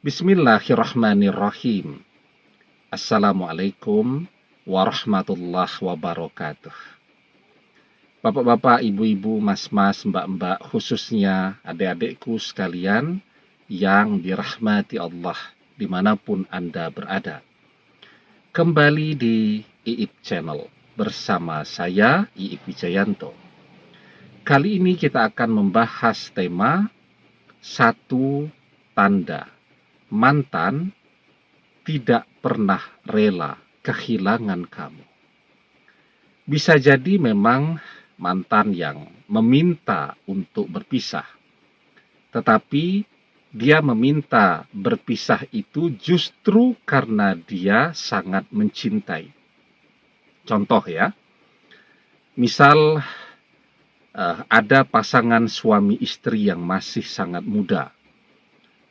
Bismillahirrahmanirrahim. Assalamualaikum warahmatullahi wabarakatuh. Bapak-bapak, ibu-ibu, mas-mas, mbak-mbak, khususnya adik-adikku sekalian yang dirahmati Allah dimanapun Anda berada. Kembali di IIP Channel bersama saya, IIP Wijayanto. Kali ini kita akan membahas tema satu tanda mantan tidak pernah rela kehilangan kamu. Bisa jadi memang mantan yang meminta untuk berpisah, tetapi dia meminta berpisah itu justru karena dia sangat mencintai. Contoh ya, misal ada pasangan suami istri yang masih sangat muda,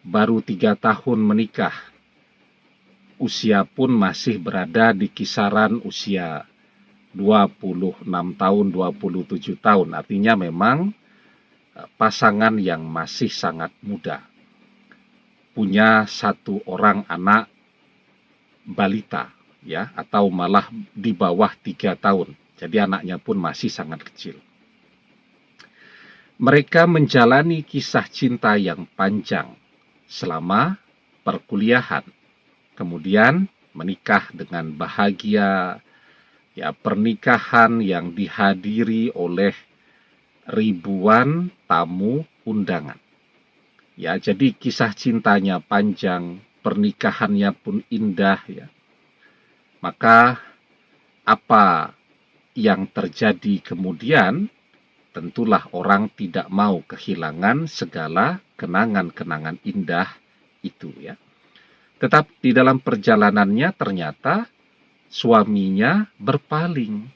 baru 3 tahun menikah, usia pun masih berada di kisaran usia 26 tahun, 27 tahun. Artinya memang pasangan yang masih sangat muda. Punya 1 orang anak balita, ya, atau malah di bawah 3 tahun. Jadi anaknya pun masih sangat kecil. Mereka menjalani kisah cinta yang panjang selama perkuliahan, kemudian menikah dengan bahagia, ya, pernikahan yang dihadiri oleh ribuan tamu undangan. Ya, jadi kisah cintanya panjang, pernikahannya pun indah, ya. Maka apa yang terjadi kemudian? Tentulah orang tidak mau kehilangan segala kenangan-kenangan indah itu, ya. Tetapi di dalam perjalanannya ternyata suaminya berpaling,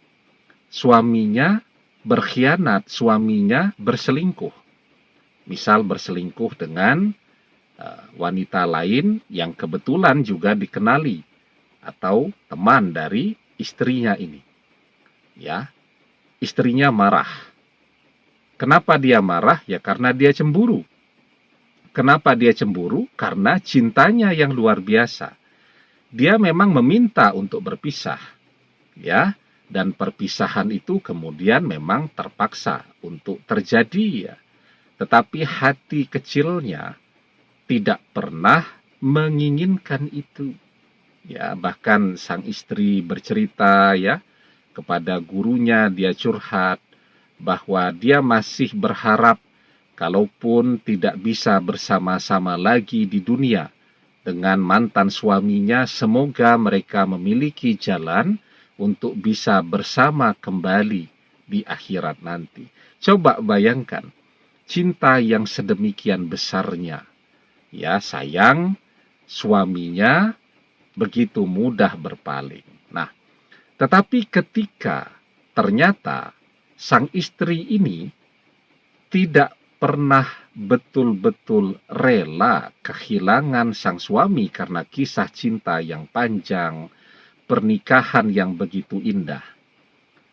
suaminya berkhianat, suaminya berselingkuh. Misal berselingkuh dengan wanita lain yang kebetulan juga dikenali atau teman dari istrinya ini. Ya, istrinya marah. Kenapa dia marah? Ya karena dia cemburu. Kenapa dia cemburu? Karena cintanya yang luar biasa. Dia memang meminta untuk berpisah, ya, dan perpisahan itu kemudian memang terpaksa untuk terjadi, ya. Tetapi hati kecilnya tidak pernah menginginkan itu. Ya, bahkan sang istri bercerita, ya, kepada gurunya, dia curhat bahwa dia masih berharap kalaupun tidak bisa bersama-sama lagi di dunia dengan mantan suaminya, semoga mereka memiliki jalan untuk bisa bersama kembali di akhirat nanti. Coba bayangkan, cinta yang sedemikian besarnya, ya, sayang suaminya begitu mudah berpaling. Nah, tetapi ketika ternyata sang istri ini tidak pernah betul-betul rela kehilangan sang suami karena kisah cinta yang panjang, pernikahan yang begitu indah.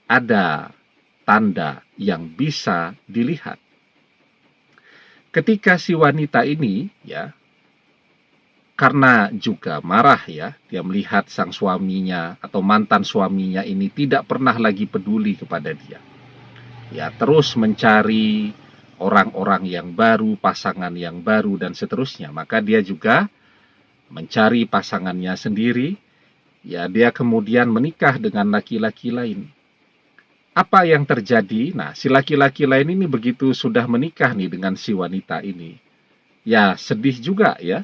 Ada tanda yang bisa dilihat. Ketika si wanita ini, ya, karena juga marah, ya, dia melihat sang suaminya atau mantan suaminya ini tidak pernah lagi peduli kepada dia. Ya, terus mencari orang-orang yang baru, pasangan yang baru, dan seterusnya. Maka dia juga mencari pasangannya sendiri. Ya, dia kemudian menikah dengan laki-laki lain. Apa yang terjadi? Nah, si laki-laki lain ini begitu sudah menikah nih dengan si wanita ini, ya sedih juga, ya.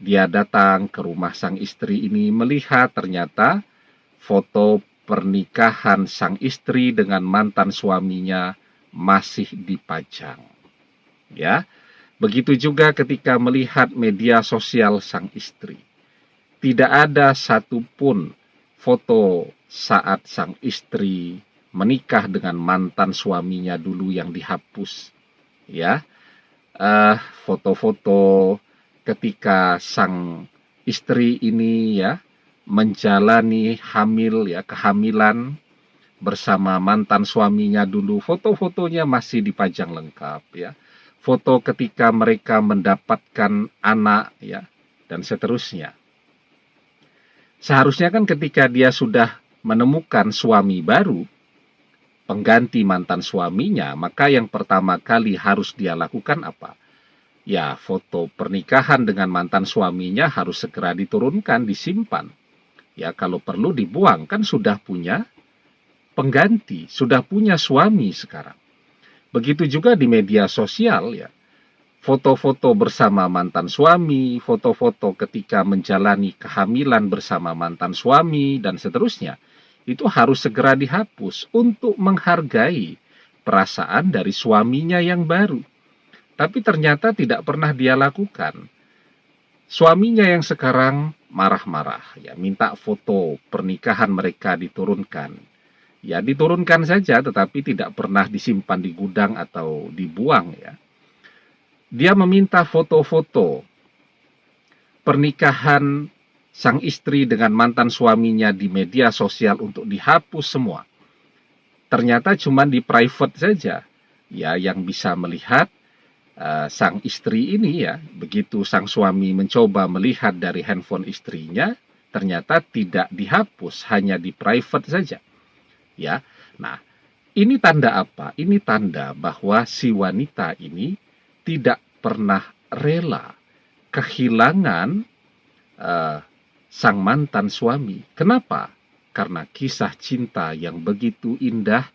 Dia datang ke rumah sang istri ini, melihat ternyata foto pernikahan sang istri dengan mantan suaminya masih dipajang. Ya, begitu juga ketika melihat media sosial sang istri. Tidak ada satupun foto saat sang istri menikah dengan mantan suaminya dulu yang dihapus. Ya, foto-foto ketika sang istri ini, ya, menjalani hamil, ya, kehamilan bersama mantan suaminya dulu, foto-fotonya masih dipajang lengkap, ya. Foto ketika mereka mendapatkan anak, ya, dan seterusnya. Seharusnya kan ketika dia sudah menemukan suami baru, pengganti mantan suaminya, maka yang pertama kali harus dia lakukan apa? Ya, foto pernikahan dengan mantan suaminya harus segera diturunkan, disimpan. Ya, kalau perlu dibuang, kan sudah punya pengganti, sudah punya suami sekarang. Begitu juga di media sosial ya. Foto-foto bersama mantan suami, foto-foto ketika menjalani kehamilan bersama mantan suami, dan seterusnya. Itu harus segera dihapus untuk menghargai perasaan dari suaminya yang baru. Tapi ternyata tidak pernah dia lakukan. Suaminya yang sekarang marah-marah, ya, minta foto pernikahan mereka diturunkan. Ya, diturunkan saja, tetapi tidak pernah disimpan di gudang atau dibuang, ya. Dia meminta foto-foto pernikahan sang istri dengan mantan suaminya di media sosial untuk dihapus semua. Ternyata cuma di private saja, ya, yang bisa melihat sang istri ini, ya. Begitu sang suami mencoba melihat dari handphone istrinya, ternyata tidak dihapus, hanya di private saja, ya. Nah, ini tanda apa? Ini tanda bahwa si wanita ini tidak pernah rela kehilangan sang mantan suami. Kenapa? Karena kisah cinta yang begitu indah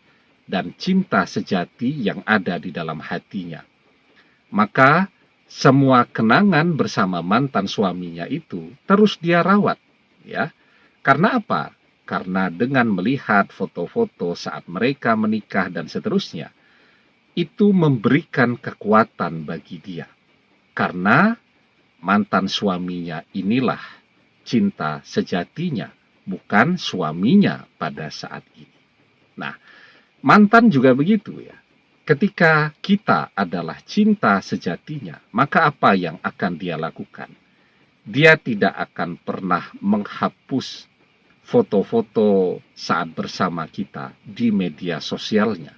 dan cinta sejati yang ada di dalam hatinya. Maka semua kenangan bersama mantan suaminya itu terus dia rawat, ya. Karena apa? Karena dengan melihat foto-foto saat mereka menikah dan seterusnya, itu memberikan kekuatan bagi dia. Karena mantan suaminya inilah cinta sejatinya, bukan suaminya pada saat ini. Nah, mantan juga begitu ya. Ketika kita adalah cinta sejatinya, maka apa yang akan dia lakukan? Dia tidak akan pernah menghapus foto-foto saat bersama kita di media sosialnya.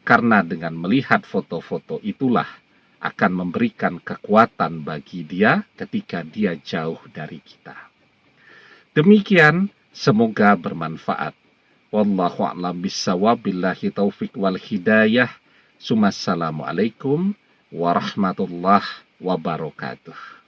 Karena dengan melihat foto-foto itulah akan memberikan kekuatan bagi dia ketika dia jauh dari kita. Demikian, semoga bermanfaat. Wallahu a'lam bishawab, billahi taufik wal hidayah. Assalamualaikum warahmatullahi wabarakatuh.